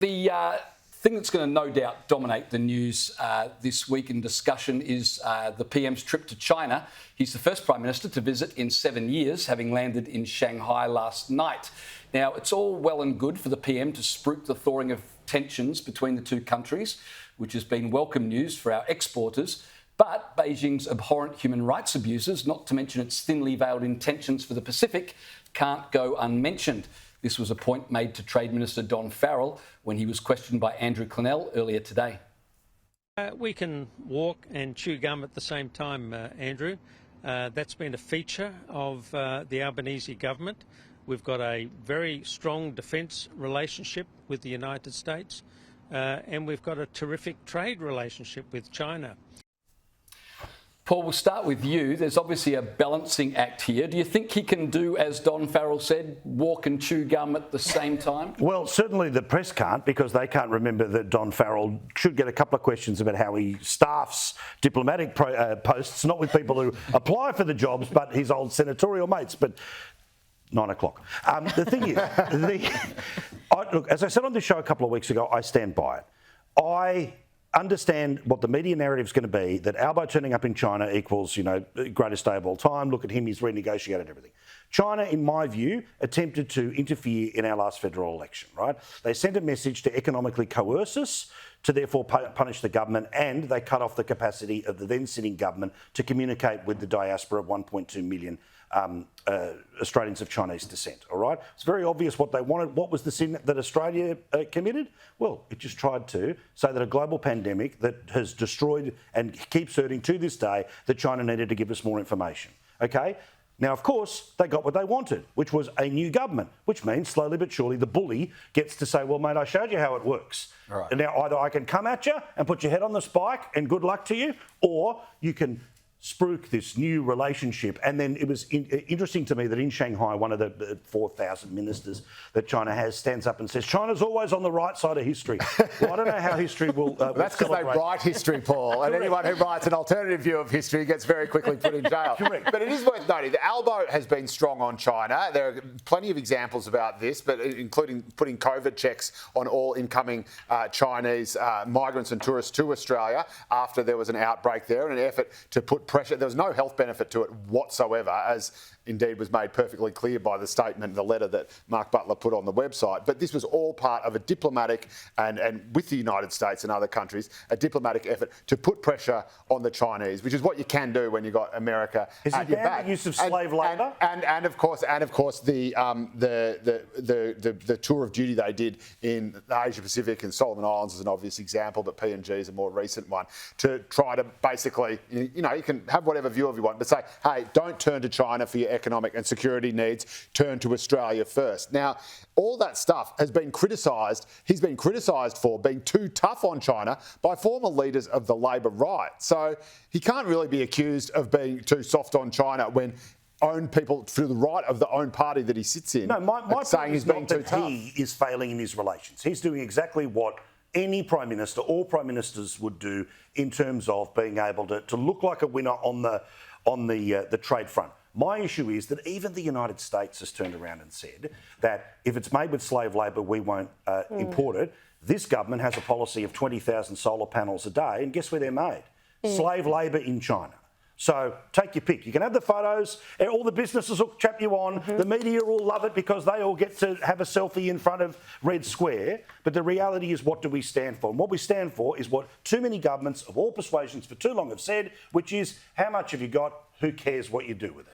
The thing that's going to no doubt dominate the news this week in discussion is the PM's trip to China. He's the first Prime Minister to visit in 7 years, having landed in Shanghai last night. Now, it's all well and good for the PM to spruik the thawing of tensions between the two countries, which has been welcome news for our exporters. But Beijing's abhorrent human rights abuses, not to mention its thinly veiled intentions for the Pacific, can't go unmentioned. This was a point made to Trade Minister Don Farrell when he was questioned by Andrew Clennell earlier today. We can walk and chew gum at the same time, Andrew. That's been a feature of the Albanese government. We've got a very strong defence relationship with the United States, and we've got a terrific trade relationship with China. Paul, we'll start with you. There's obviously a balancing act here. Do you think he can do, as Don Farrell said, walk and chew gum at the same time? Well, certainly the press can't, because they can't remember that Don Farrell should get a couple of questions about how he staffs diplomatic posts, not with people who apply for the jobs, but his old senatorial mates. But 9 o'clock. The thing is, look, as I said on this show a couple of weeks ago, I stand by it. I understand what the media narrative is going to be, that Albo turning up in China equals, greatest day of all time. Look at him, he's renegotiated everything. China, in my view, attempted to interfere in our last federal election, right? They sent a message to economically coerce us, to therefore punish the government, and they cut off the capacity of the then sitting government to communicate with the diaspora of 1.2 million Australians of Chinese descent, all right? It's very obvious what they wanted. What was the sin that Australia committed? Well, it just tried to say that a global pandemic that has destroyed and keeps hurting to this day, that China needed to give us more information, okay? Now, of course, they got what they wanted, which was a new government, which means slowly but surely the bully gets to say, well, mate, I showed you how it works. All right. And now either I can come at you and put your head on the spike and good luck to you, or you can spruik this new relationship. And then it was interesting to me that in Shanghai, one of the 4,000 ministers that China has stands up and says, China's always on the right side of history. Well, I don't know how history will That's because they write history, Paul, and anyone who writes an alternative view of history gets very quickly put in jail. Correct. But it is worth noting that Albo has been strong on China. There are plenty of examples about this, but including putting COVID checks on all incoming Chinese migrants and tourists to Australia after there was an outbreak there, in an effort to put pressure. There was no health benefit to it whatsoever, as indeed was made perfectly clear by the statement, the letter that Mark Butler put on the website. But this was all part of a diplomatic, and with the United States and other countries, a diplomatic effort to put pressure on the Chinese, which is what you can do when you've got America at your back. The use of slave labour? And of course the tour of duty they did in the Asia Pacific, and Solomon Islands is an obvious example, but PNG is a more recent one, to try to basically, you can have whatever view of you want, but say, hey, don't turn to China for your economic and security needs, turn to Australia first. Now, all that stuff has been criticised. He's been criticised for being too tough on China by former leaders of the Labor right. So he can't really be accused of being too soft on China when own people to the right of the own party that he sits in. No, my point saying is he's being not too that tough. he is failing in his relations. He's doing exactly what any Prime Minister, all Prime Ministers would do in terms of being able to look like a winner on the trade front. My issue is that even the United States has turned around and said that if it's made with slave labour, we won't import it. This government has a policy of 20,000 solar panels a day, and guess where they're made? Slave labour in China. So take your pick. You can have the photos, all the businesses will chap you on, the media will love it because they all get to have a selfie in front of Red Square. But the reality is, what do we stand for? And what we stand for is what too many governments of all persuasions for too long have said, which is, how much have you got? Who cares what you do with it?